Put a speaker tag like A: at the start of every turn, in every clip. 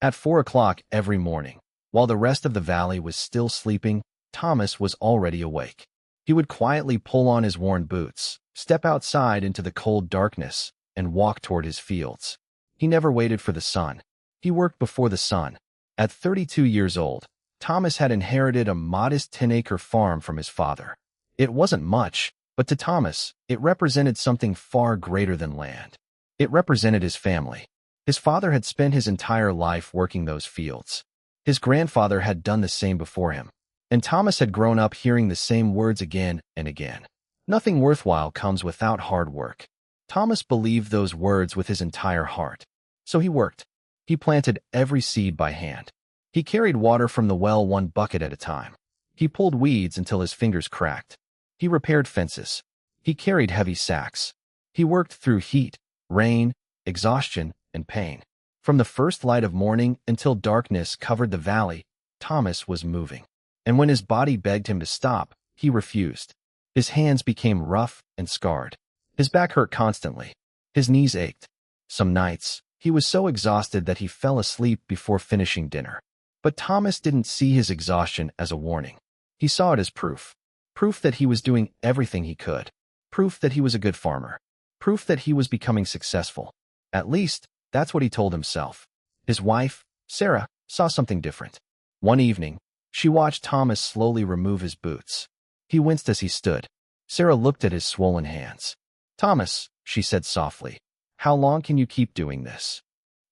A: At 4 o'clock every morning, while the rest of the valley was still sleeping, Thomas was already awake. He would quietly pull on his worn boots, step outside into the cold darkness, and walk toward his fields. He never waited for the sun. He worked before the sun. At 32 years old, Thomas had inherited a modest 10-acre farm from his father. It wasn't much, but to Thomas, it represented something far greater than land. It represented his family. His father had spent his entire life working those fields. His grandfather had done the same before him. And Thomas had grown up hearing the same words again and again. Nothing worthwhile comes without hard work. Thomas believed those words with his entire heart. So he worked. He planted every seed by hand. He carried water from the well one bucket at a time. He pulled weeds until his fingers cracked. He repaired fences. He carried heavy sacks. He worked through heat, rain, exhaustion, and pain. From the first light of morning until darkness covered the valley, Thomas was moving. And when his body begged him to stop, he refused. His hands became rough and scarred. His back hurt constantly. His knees ached. Some nights, he was so exhausted that he fell asleep before finishing dinner. But Thomas didn't see his exhaustion as a warning. He saw it as proof. Proof that he was doing everything he could. Proof that he was a good farmer. Proof that he was becoming successful. At least, that's what he told himself. His wife, Sarah, saw something different. One evening, she watched Thomas slowly remove his boots. He winced as he stood. Sarah looked at his swollen hands. "Thomas," she said softly, "how long can you keep doing this?"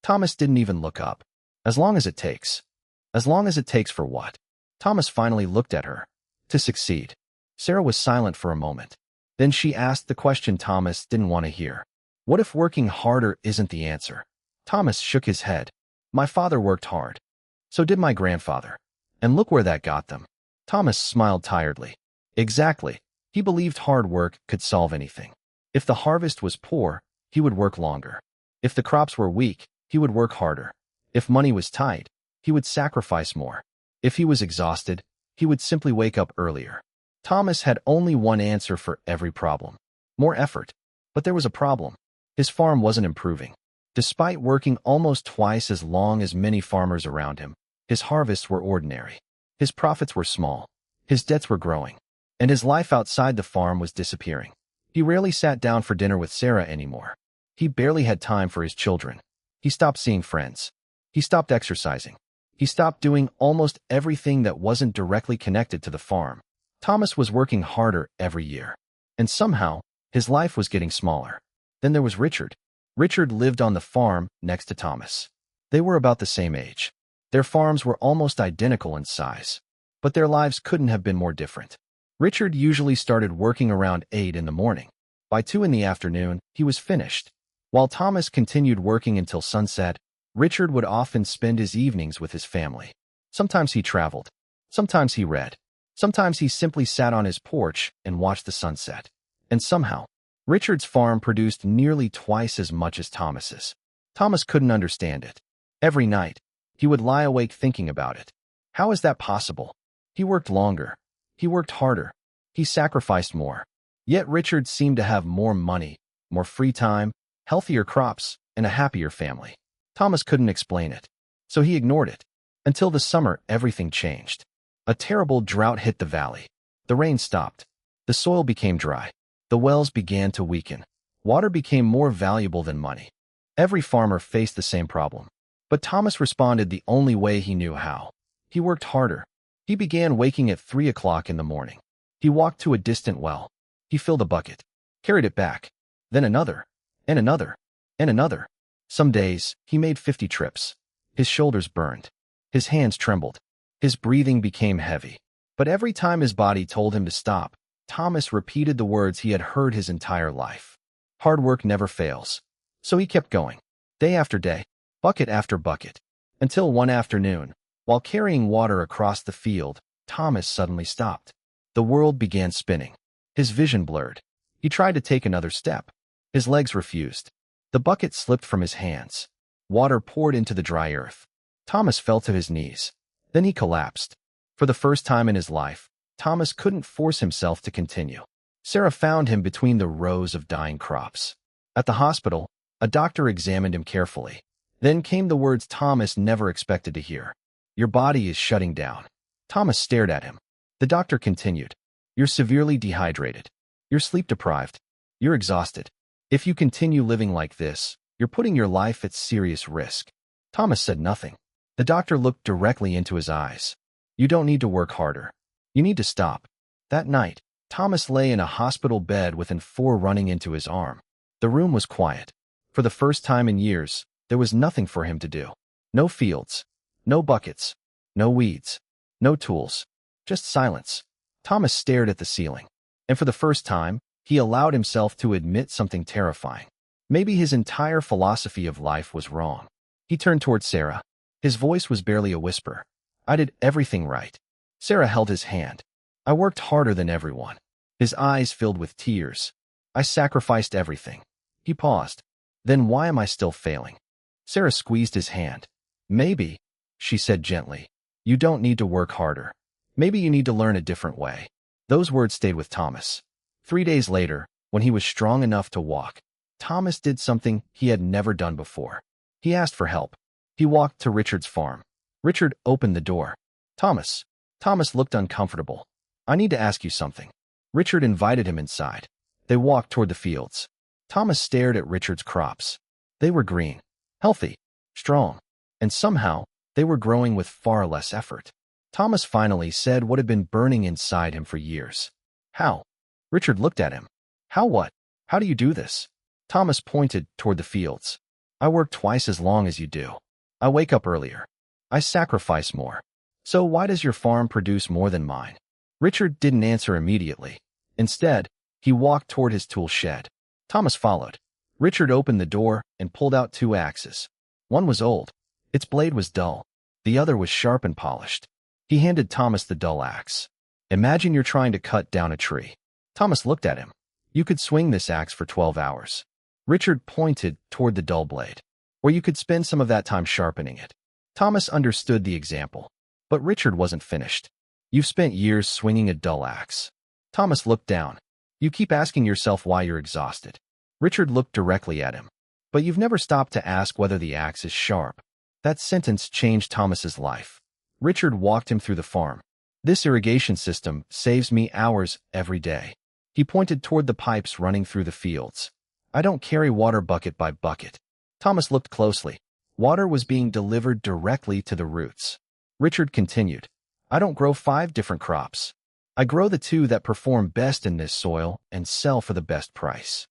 A: Thomas didn't even look up. "As long as it takes." As long as it takes for what? Thomas finally looked at her. To succeed. Sarah was silent for a moment. Then she asked the question Thomas didn't want to hear. What if working harder isn't the answer? Thomas shook his head. My father worked hard. So did my grandfather. And look where that got them. Thomas smiled tiredly. Exactly. He believed hard work could solve anything. If the harvest was poor, he would work longer. If the crops were weak, he would work harder. If money was tight, he would sacrifice more. If he was exhausted, he would simply wake up earlier. Thomas had only one answer for every problem. More effort. But there was a problem. His farm wasn't improving. Despite working almost twice as long as many farmers around him, his harvests were ordinary. His profits were small. His debts were growing. And his life outside the farm was disappearing. He rarely sat down for dinner with Sarah anymore. He barely had time for his children. He stopped seeing friends. He stopped exercising. He stopped doing almost everything that wasn't directly connected to the farm. Thomas was working harder every year. And somehow, his life was getting smaller. Then there was Richard. Richard lived on the farm next to Thomas. They were about the same age. Their farms were almost identical in size. But their lives couldn't have been more different. Richard usually started working around 8 in the morning. By 2 in the afternoon, he was finished. While Thomas continued working until sunset, Richard would often spend his evenings with his family. Sometimes he traveled. Sometimes he read. Sometimes he simply sat on his porch and watched the sunset. And somehow, Richard's farm produced nearly twice as much as Thomas's. Thomas couldn't understand it. Every night, he would lie awake thinking about it. How is that possible? He worked longer. He worked harder. He sacrificed more. Yet Richard seemed to have more money, more free time, healthier crops, and a happier family. Thomas couldn't explain it. So he ignored it. Until the summer, everything changed. A terrible drought hit the valley. The rain stopped. The soil became dry. The wells began to weaken. Water became more valuable than money. Every farmer faced the same problem. But Thomas responded the only way he knew how. He worked harder. He began waking at 3 o'clock in the morning. He walked to a distant well. He filled a bucket, carried it back, then another, and another, and another. Some days, he made 50 trips. His shoulders burned. His hands trembled. His breathing became heavy. But every time his body told him to stop, Thomas repeated the words he had heard his entire life. Hard work never fails. So he kept going, day after day, bucket after bucket, until one afternoon, while carrying water across the field, Thomas suddenly stopped. The world began spinning. His vision blurred. He tried to take another step. His legs refused. The bucket slipped from his hands. Water poured into the dry earth. Thomas fell to his knees. Then he collapsed. For the first time in his life, Thomas couldn't force himself to continue. Sarah found him between the rows of dying crops. At the hospital, a doctor examined him carefully. Then came the words Thomas never expected to hear. Your body is shutting down. Thomas stared at him. The doctor continued. You're severely dehydrated. You're sleep deprived. You're exhausted. If you continue living like this, you're putting your life at serious risk. Thomas said nothing. The doctor looked directly into his eyes. You don't need to work harder. You need to stop. That night, Thomas lay in a hospital bed with an 4 running into his arm. The room was quiet. For the first time in years, there was nothing for him to do. No fields. No buckets. No weeds. No tools. Just silence. Thomas stared at the ceiling. And for the first time, he allowed himself to admit something terrifying. Maybe his entire philosophy of life was wrong. He turned toward Sarah. His voice was barely a whisper. I did everything right. Sarah held his hand. I worked harder than everyone. His eyes filled with tears. I sacrificed everything. He paused. Then why am I still failing? Sarah squeezed his hand. Maybe, she said gently, you don't need to work harder. Maybe you need to learn a different way. Those words stayed with Thomas. 3 days later, when he was strong enough to walk, Thomas did something he had never done before. He asked for help. He walked to Richard's farm. Richard opened the door. Thomas. Thomas looked uncomfortable. I need to ask you something. Richard invited him inside. They walked toward the fields. Thomas stared at Richard's crops. They were green, healthy, strong, and somehow they were growing with far less effort. Thomas finally said what had been burning inside him for years. How? Richard looked at him. How what? How do you do this? Thomas pointed toward the fields. I work twice as long as you do. I wake up earlier. I sacrifice more. So why does your farm produce more than mine? Richard didn't answer immediately. Instead, he walked toward his tool shed. Thomas followed. Richard opened the door and pulled out 2 axes. One was old. Its blade was dull. The other was sharp and polished. He handed Thomas the dull axe. Imagine you're trying to cut down a tree. Thomas looked at him. You could swing this axe for 12 hours. Richard pointed toward the dull blade. Or you could spend some of that time sharpening it. Thomas understood the example. But Richard wasn't finished. You've spent years swinging a dull axe. Thomas looked down. You keep asking yourself why you're exhausted. Richard looked directly at him. But you've never stopped to ask whether the axe is sharp. That sentence changed Thomas's life. Richard walked him through the farm. This irrigation system saves me hours every day. He pointed toward the pipes running through the fields. I don't carry water bucket by bucket. Thomas looked closely. Water was being delivered directly to the roots. Richard continued. I don't grow 5 different crops. I grow the 2 that perform best in this soil and sell for the best price.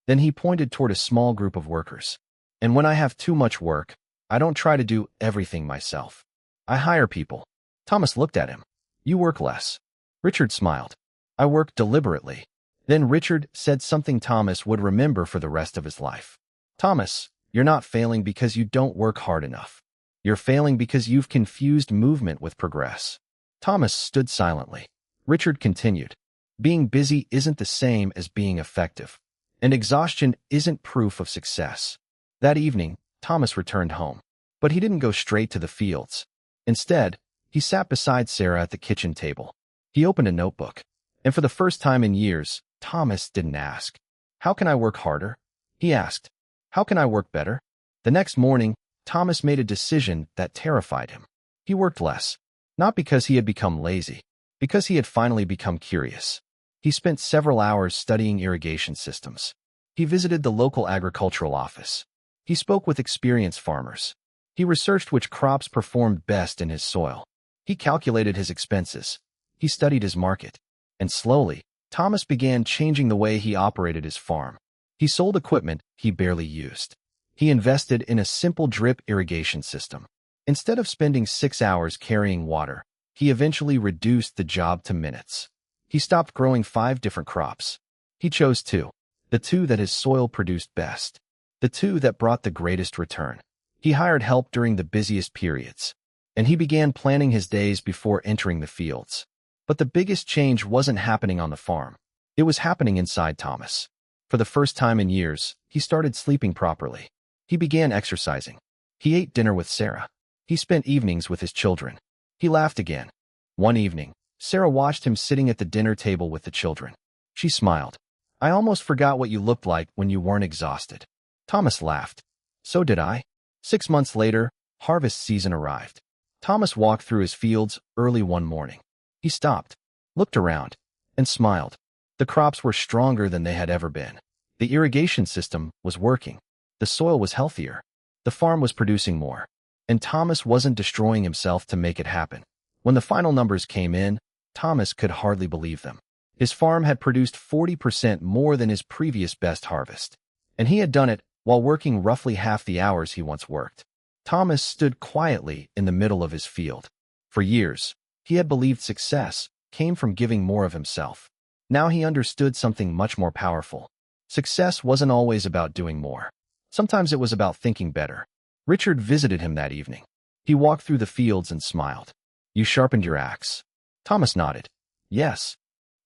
A: Then he pointed toward a small group of workers. And when I have too much work, I don't try to do everything myself. I hire people. Thomas looked at him. You work less. Richard smiled. I work deliberately. Then Richard said something Thomas would remember for the rest of his life. Thomas, you're not failing because you don't work hard enough. You're failing because you've confused movement with progress. Thomas stood silently. Richard continued. Being busy isn't the same as being effective. And exhaustion isn't proof of success. That evening, Thomas returned home. But he didn't go straight to the fields. Instead, he sat beside Sarah at the kitchen table. He opened a notebook. And for the first time in years, Thomas didn't ask, how can I work harder? He asked, how can I work better? The next morning, Thomas made a decision that terrified him. He worked less, not because he had become lazy, because he had finally become curious. He spent several hours studying irrigation systems. He visited the local agricultural office. He spoke with experienced farmers. He researched which crops performed best in his soil. He calculated his expenses. He studied his market. And slowly, Thomas began changing the way he operated his farm. He sold equipment he barely used. He invested in a simple drip irrigation system. Instead of spending 6 hours carrying water, he eventually reduced the job to minutes. He stopped growing 5 different crops. He chose 2, the 2 that his soil produced best, the 2 that brought the greatest return. He hired help during the busiest periods, and he began planning his days before entering the fields. But the biggest change wasn't happening on the farm. It was happening inside Thomas. For the first time in years, he started sleeping properly. He began exercising. He ate dinner with Sarah. He spent evenings with his children. He laughed again. One evening, Sarah watched him sitting at the dinner table with the children. She smiled. I almost forgot what you looked like when you weren't exhausted. Thomas laughed. So did I. 6 months later, harvest season arrived. Thomas walked through his fields early one morning. He stopped, looked around, and smiled. The crops were stronger than they had ever been. The irrigation system was working. The soil was healthier. The farm was producing more. And Thomas wasn't destroying himself to make it happen. When the final numbers came in, Thomas could hardly believe them. His farm had produced 40% more than his previous best harvest. And he had done it while working roughly half the hours he once worked. Thomas stood quietly in the middle of his field. For years, he had believed success came from giving more of himself. Now he understood something much more powerful. Success wasn't always about doing more. Sometimes it was about thinking better. Richard visited him that evening. He walked through the fields and smiled. "You sharpened your axe." Thomas nodded. "Yes."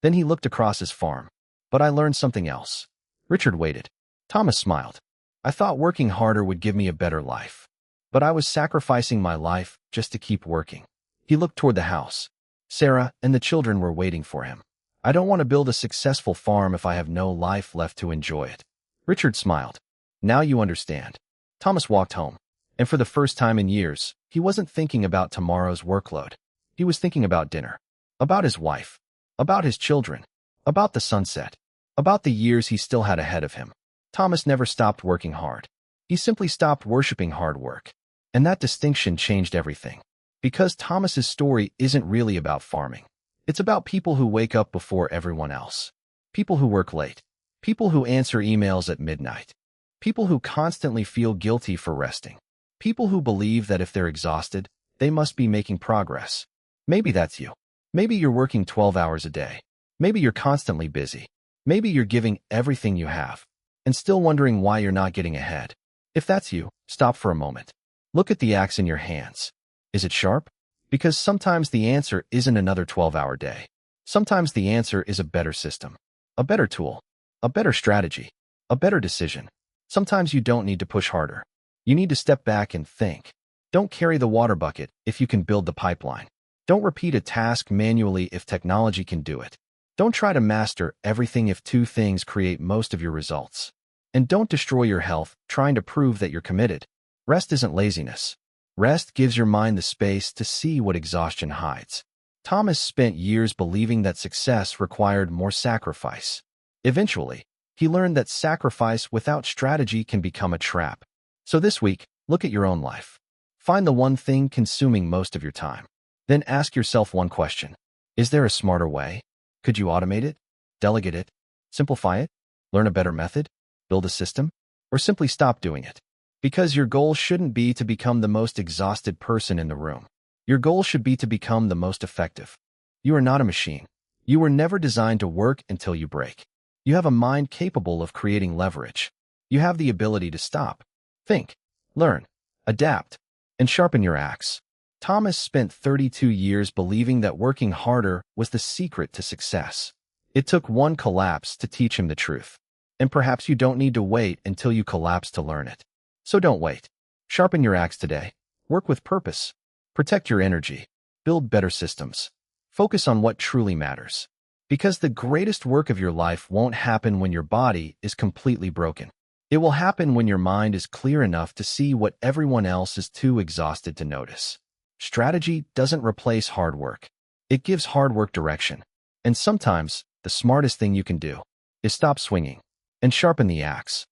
A: Then he looked across his farm. "But I learned something else." Richard waited. Thomas smiled. "I thought working harder would give me a better life. But I was sacrificing my life just to keep working." He looked toward the house. Sarah and the children were waiting for him. "I don't want to build a successful farm if I have no life left to enjoy it." Richard smiled. "Now you understand." Thomas walked home. And for the first time in years, he wasn't thinking about tomorrow's workload. He was thinking about dinner, about his wife, about his children, about the sunset, about the years he still had ahead of him. Thomas never stopped working hard. He simply stopped worshiping hard work. And that distinction changed everything. Because Thomas's story isn't really about farming. It's about people who wake up before everyone else. People who work late. People who answer emails at midnight. People who constantly feel guilty for resting. People who believe that if they're exhausted, they must be making progress. Maybe that's you. Maybe you're working 12 hours a day. Maybe you're constantly busy. Maybe you're giving everything you have and still wondering why you're not getting ahead. If that's you, stop for a moment. Look at the axe in your hands. Is it sharp? Because sometimes the answer isn't another 12-hour day. Sometimes the answer is a better system, a better tool, a better strategy, a better decision. Sometimes you don't need to push harder. You need to step back and think. Don't carry the water bucket if you can build the pipeline. Don't repeat a task manually if technology can do it. Don't try to master everything if two things create most of your results. And don't destroy your health trying to prove that you're committed. Rest isn't laziness. Rest gives your mind the space to see what exhaustion hides. Thomas spent years believing that success required more sacrifice. Eventually, he learned that sacrifice without strategy can become a trap. So this week, look at your own life. Find the one thing consuming most of your time. Then ask yourself one question. Is there a smarter way? Could you automate it? Delegate it? Simplify it? Learn a better method? Build a system? Or simply stop doing it? Because your goal shouldn't be to become the most exhausted person in the room. Your goal should be to become the most effective. You are not a machine. You were never designed to work until you break. You have a mind capable of creating leverage. You have the ability to stop, think, learn, adapt, and sharpen your axe. Thomas spent 32 years believing that working harder was the secret to success. It took one collapse to teach him the truth. And perhaps you don't need to wait until you collapse to learn it. So don't wait. Sharpen your axe today. Work with purpose. Protect your energy. Build better systems. Focus on what truly matters. Because the greatest work of your life won't happen when your body is completely broken. It will happen when your mind is clear enough to see what everyone else is too exhausted to notice. Strategy doesn't replace hard work. It gives hard work direction. And sometimes, the smartest thing you can do is stop swinging and sharpen the axe.